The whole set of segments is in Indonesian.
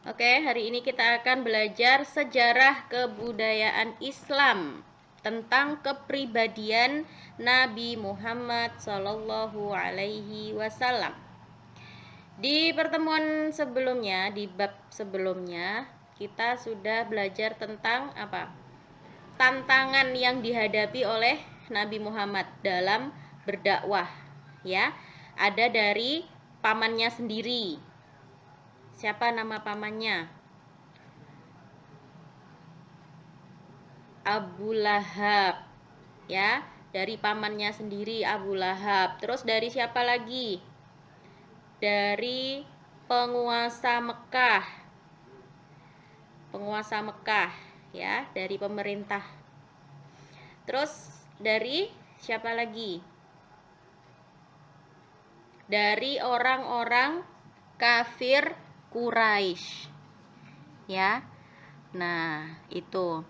Oke, hari ini kita akan belajar sejarah kebudayaan Islam tentang kepribadian Nabi Muhammad Shallallahu Alaihi Wasallam. Di pertemuan sebelumnya, di bab sebelumnya, kita sudah belajar tentang apa? Tantangan yang dihadapi oleh Nabi Muhammad dalam berdakwah, ya. Ada dari pamannya sendiri. Siapa nama pamannya? Abu Lahab, ya, dari pamannya sendiri Abu Lahab. Terus dari siapa lagi? Dari penguasa Mekah, ya, dari pemerintah. Terus dari siapa lagi? Dari orang-orang kafir Quraisy, ya. Nah, itu.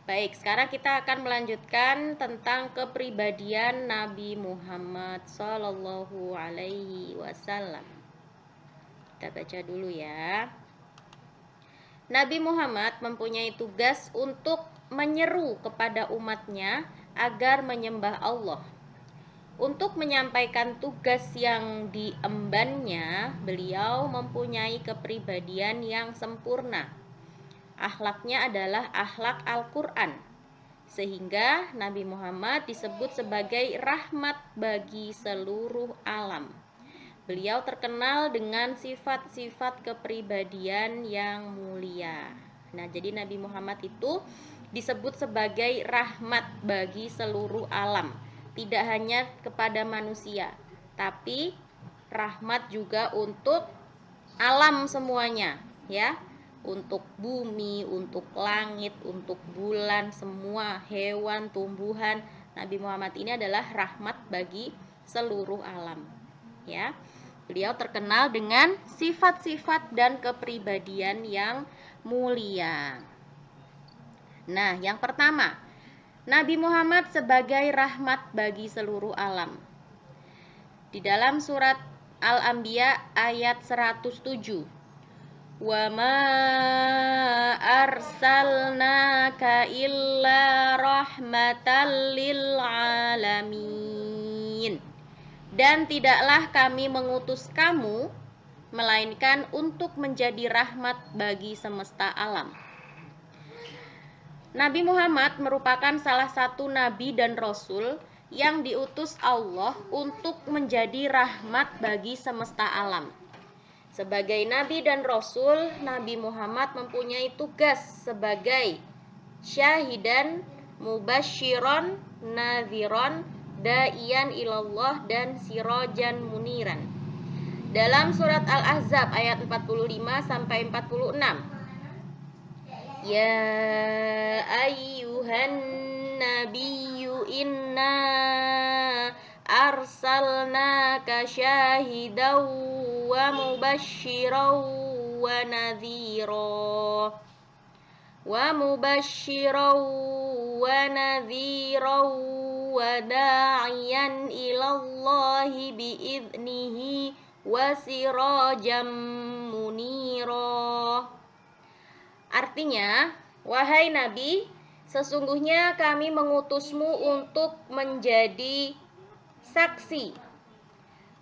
Baik, sekarang kita akan melanjutkan tentang kepribadian Nabi Muhammad Sallallahu Alaihi Wasallam. Kita baca dulu ya. Nabi Muhammad mempunyai tugas untuk menyeru kepada umatnya agar menyembah Allah. Untuk menyampaikan tugas yang diembannya, beliau mempunyai kepribadian yang sempurna. Akhlaknya adalah akhlak Al-Quran, sehingga Nabi Muhammad disebut sebagai rahmat bagi seluruh alam. Beliau terkenal dengan sifat-sifat kepribadian yang mulia. Nah, jadi Nabi Muhammad itu disebut sebagai rahmat bagi seluruh alam. Tidak hanya kepada manusia, tapi rahmat juga untuk alam semuanya, ya. Untuk bumi, untuk langit, untuk bulan, semua hewan, tumbuhan. Nabi Muhammad ini adalah rahmat bagi seluruh alam, ya. Beliau terkenal dengan sifat-sifat dan kepribadian yang mulia. Nah, yang pertama, Nabi Muhammad sebagai rahmat bagi seluruh alam. Di dalam surat Al-Anbiya ayat 107, wa ma arsalnaka illa rahmatan lil alamin. Dan tidaklah kami mengutus kamu melainkan untuk menjadi rahmat bagi semesta alam. Nabi Muhammad merupakan salah satu nabi dan rasul yang diutus Allah untuk menjadi rahmat bagi semesta alam. Sebagai nabi dan rasul, Nabi Muhammad mempunyai tugas sebagai syahidan, mubasyiron, nadhiron, da'iyan ilallah, dan sirajan muniran. Dalam surat Al-Ahzab ayat 45 sampai 46. Ya ayyuhan nabiyyu inna arsalnaka syahidaw wa mubasysyiran wa nadhira wa da'iyan ilallahi bi'idnihi wa sirajam munira. Artinya, wahai Nabi, sesungguhnya kami mengutusmu untuk menjadi saksi,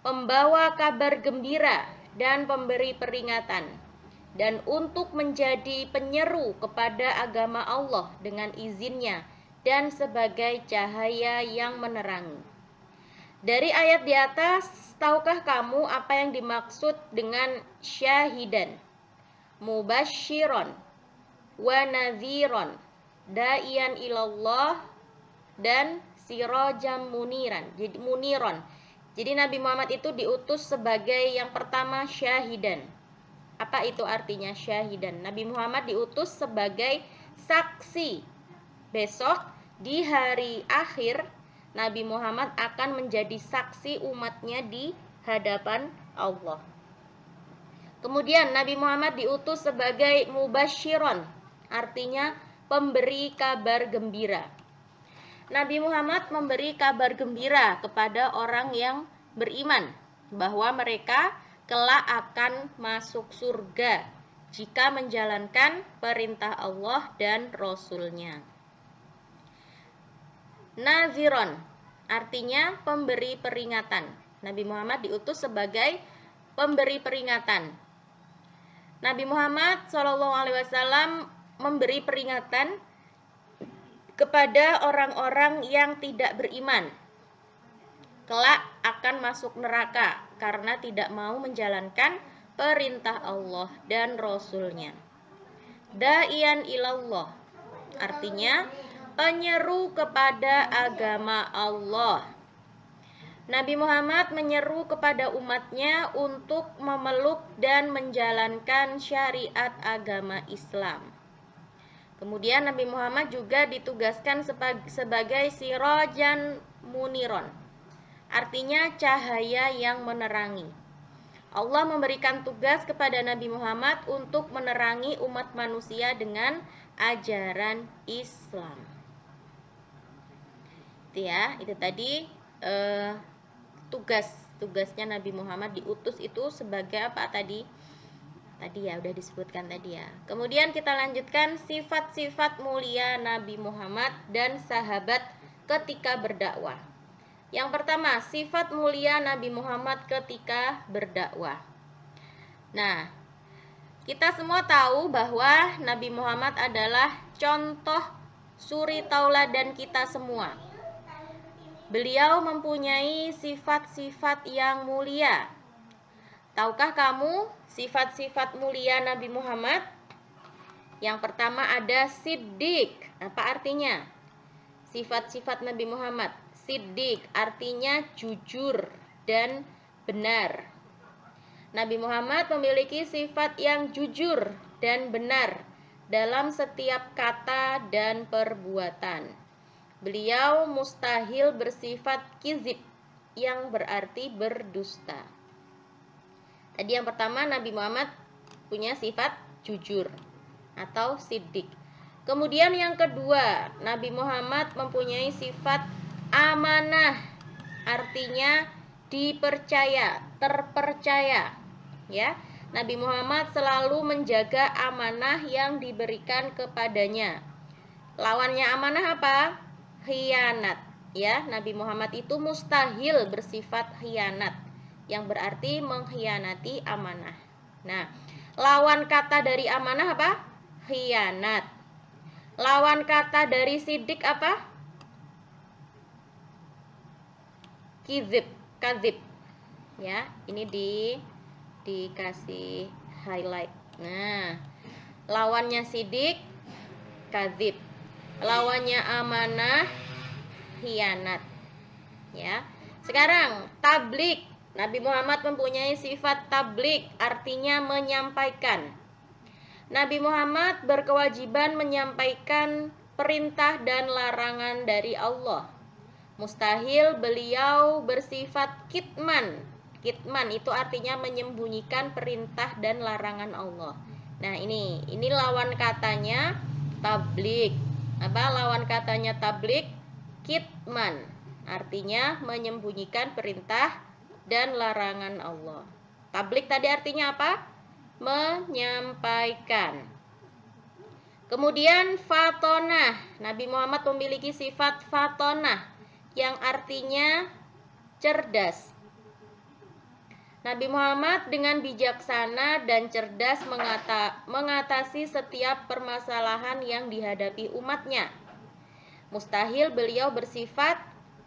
pembawa kabar gembira dan pemberi peringatan, dan untuk menjadi penyeru kepada agama Allah dengan izinnya dan sebagai cahaya yang menerangi. Dari ayat di atas, tahukah kamu apa yang dimaksud dengan syahidan, mubasyiron, wa nadhiron, da'iyan ilallah, dan sirajam muniran. Jadi Nabi Muhammad itu diutus sebagai yang pertama syahidan. Apa itu artinya syahidan? Nabi Muhammad diutus sebagai saksi. Besok di hari akhir, Nabi Muhammad akan menjadi saksi umatnya di hadapan Allah. Kemudian Nabi Muhammad diutus sebagai mubasyiron, artinya pemberi kabar gembira. Nabi Muhammad memberi kabar gembira kepada orang yang beriman bahwa mereka kelak akan masuk surga jika menjalankan perintah Allah dan Rasul-Nya. Naziron artinya pemberi peringatan. Nabi Muhammad diutus sebagai pemberi peringatan. Nabi Muhammad SAW memberi peringatan kepada orang-orang yang tidak beriman, kelak akan masuk neraka karena tidak mau menjalankan perintah Allah dan Rasul-Nya. Da'iyan ilallah artinya penyeru kepada agama Allah. Nabi Muhammad menyeru kepada umatnya untuk memeluk dan menjalankan syariat agama Islam. Kemudian Nabi Muhammad juga ditugaskan sebagai sirajan muniron, artinya cahaya yang menerangi. Allah memberikan tugas kepada Nabi Muhammad untuk menerangi umat manusia dengan ajaran Islam. Itu tadi tugasnya Nabi Muhammad diutus itu sebagai apa tadi? Tadi ya udah disebutkan tadi ya. Kemudian kita lanjutkan sifat-sifat mulia Nabi Muhammad dan sahabat ketika berdakwah. Yang pertama, sifat mulia Nabi Muhammad ketika berdakwah. Nah, kita semua tahu bahwa Nabi Muhammad adalah contoh suri tauladan kita semua. Beliau mempunyai sifat-sifat yang mulia. Tahukah kamu sifat-sifat mulia Nabi Muhammad? Yang pertama ada siddiq. Apa artinya? Sifat-sifat Nabi Muhammad. Siddiq artinya jujur dan benar. Nabi Muhammad memiliki sifat yang jujur dan benar dalam setiap kata dan perbuatan. Beliau mustahil bersifat kizib, yang berarti berdusta. Tadi yang pertama, Nabi Muhammad punya sifat jujur atau siddiq. Kemudian yang kedua, Nabi Muhammad mempunyai sifat amanah, artinya dipercaya, terpercaya. Ya, Nabi Muhammad selalu menjaga amanah yang diberikan kepadanya. Lawannya amanah apa? Khianat. Ya, Nabi Muhammad itu mustahil bersifat khianat, yang berarti mengkhianati amanah. Nah, lawan kata dari amanah apa? Khianat. Lawan kata dari siddiq apa? Kazib. Ya, ini dikasih highlight. Nah, lawannya siddiq, kazib. Lawannya amanah, khianat. Ya. Sekarang tablik. Nabi Muhammad mempunyai sifat tablik, artinya menyampaikan. Nabi Muhammad berkewajiban menyampaikan perintah dan larangan dari Allah. Mustahil beliau bersifat kitman. Kitman itu artinya menyembunyikan perintah dan larangan Allah. Nah, ini lawan katanya tablik. Apa lawan katanya tablik? Kitman, artinya menyembunyikan perintah dan larangan Allah. Tablik tadi artinya apa? Menyampaikan. Kemudian fatonah. Nabi Muhammad memiliki sifat fatonah, yang artinya cerdas. Nabi Muhammad dengan bijaksana dan cerdas mengatasi setiap permasalahan yang dihadapi umatnya. Mustahil beliau bersifat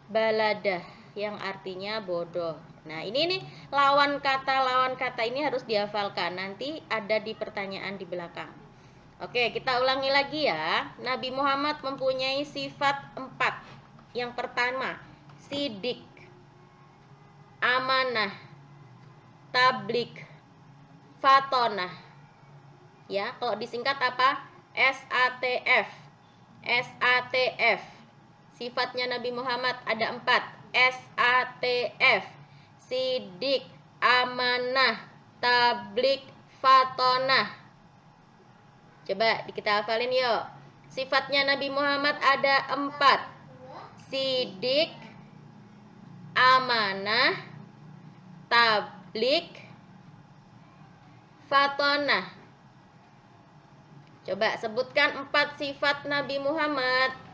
baladah, yang artinya bodoh. Nah, ini nih lawan kata ini harus dihafalkan. Nanti ada di pertanyaan di belakang. Oke, kita ulangi lagi ya. Nabi Muhammad mempunyai sifat 4. Yang pertama, siddiq, amanah, tablik, fatonah. Ya, kalau disingkat apa? SATF. SATF. Sifatnya Nabi Muhammad ada 4. SATF. Siddiq, amanah, tablik, fatonah. Coba kita hafalin yuk. Sifatnya Nabi Muhammad ada 4. Siddiq, amanah, tablik, fatonah. Coba sebutkan 4 sifat Nabi Muhammad.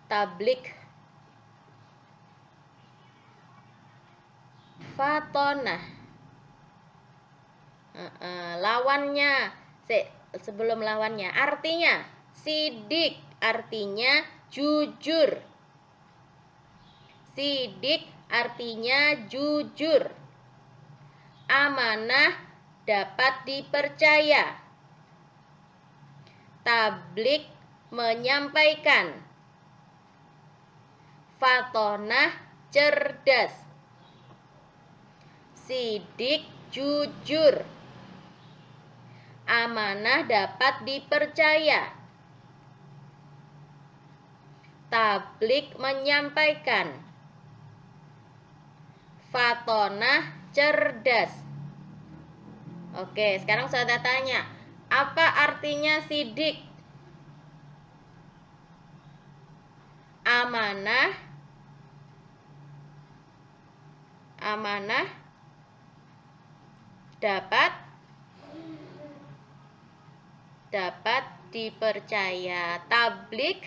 Tablik, fatonah. Lawannya, sebelum lawannya, artinya sidik, artinya jujur. Sidik artinya jujur. Amanah, dapat dipercaya. Tablik, menyampaikan. Fatonah, cerdas. Sidik, jujur. Amanah, dapat dipercaya. Tablik, menyampaikan. Fatonah, cerdas. Oke, sekarang saya tanya, apa artinya sidik? Amanah, amanah, dapat dipercaya. Tablik,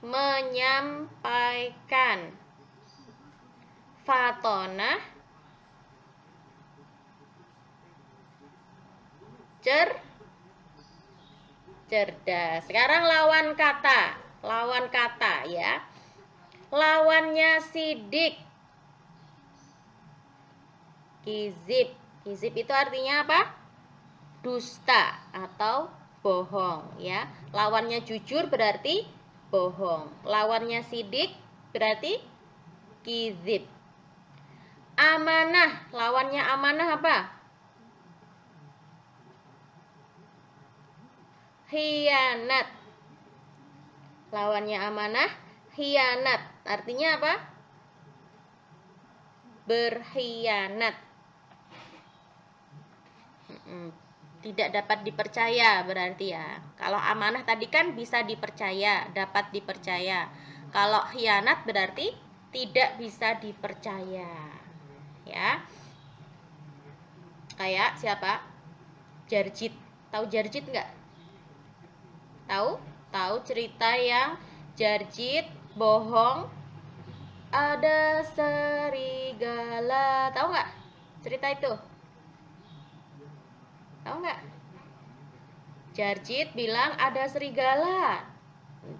menyampaikan. Fatonah, cerdas. Sekarang lawan kata ya. Lawannya sidik, kizib. Kizib itu artinya apa? Dusta atau bohong ya. Lawannya jujur berarti bohong. Lawannya sidik berarti kizib. Amanah, lawannya amanah apa? Khianat. Lawannya amanah, khianat. Artinya apa? Berkhianat. Tidak dapat dipercaya berarti ya. Kalau amanah tadi kan bisa dipercaya, dapat dipercaya. Kalau khianat berarti tidak bisa dipercaya. Ya. Kayak siapa? Jarjit. Tahu Jarjit nggak? Tahu cerita yang Jarjit bohong, ada serigala. Tahu nggak cerita itu? Tahu nggak? Jarjit bilang ada serigala.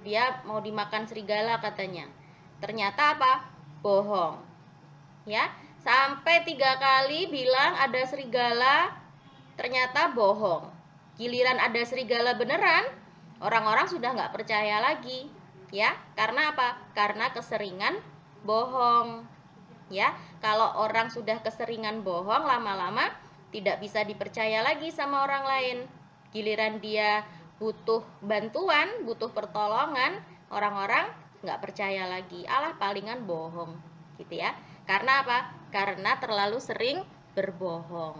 Dia mau dimakan serigala katanya. Ternyata apa? Bohong. Ya, sampai 3 kali bilang ada serigala, ternyata bohong. Giliran ada serigala beneran, orang-orang sudah nggak percaya lagi. Ya, karena apa? Karena keseringan bohong. Ya, kalau orang sudah keseringan bohong, lama-lama tidak bisa dipercaya lagi sama orang lain. Giliran dia butuh bantuan, butuh pertolongan, orang-orang nggak percaya lagi. Alah, palingan bohong, gitu ya. Karena apa? Karena terlalu sering berbohong.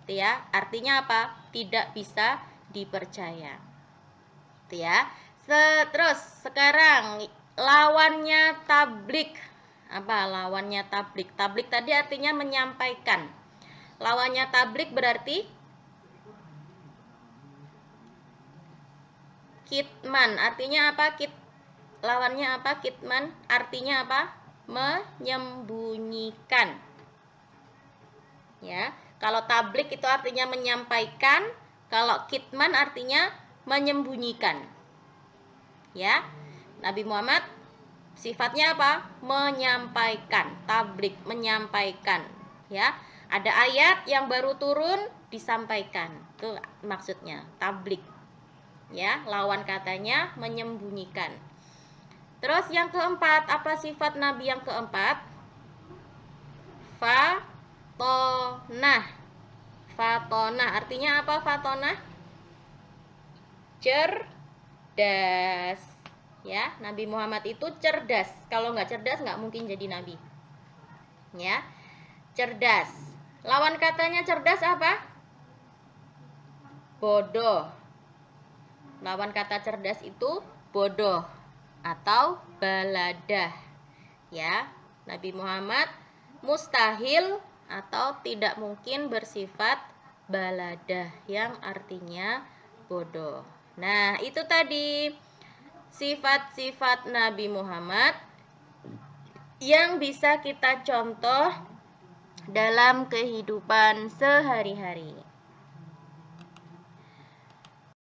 Gitu ya. Artinya apa? Tidak bisa dipercaya. Gitu ya. Terus sekarang lawannya tablik. Apa lawannya tablik? Tablik tadi artinya menyampaikan. Lawannya tablik berarti kitman. Artinya apa? Lawannya apa? Kitman artinya apa? Menyembunyikan. Ya. Kalau tablik itu artinya menyampaikan, kalau kitman artinya menyembunyikan. Ya. Nabi Muhammad sifatnya apa? Menyampaikan. Tablik, menyampaikan. Ya. Ada ayat yang baru turun disampaikan. Itu maksudnya, tablik. Ya, lawan katanya menyembunyikan. Terus yang keempat, apa sifat Nabi yang keempat? Fatonah. Fatonah, artinya apa fatonah? Cerdas. Ya, Nabi Muhammad itu cerdas. Kalau nggak cerdas nggak mungkin jadi nabi. Ya, cerdas. Lawan katanya cerdas apa? Bodoh. Lawan kata cerdas itu bodoh. atau baladah. Ya, Nabi Muhammad mustahil atau tidak mungkin bersifat baladah yang artinya bodoh. Nah, itu tadi sifat-sifat Nabi Muhammad yang bisa kita contoh dalam kehidupan sehari-hari.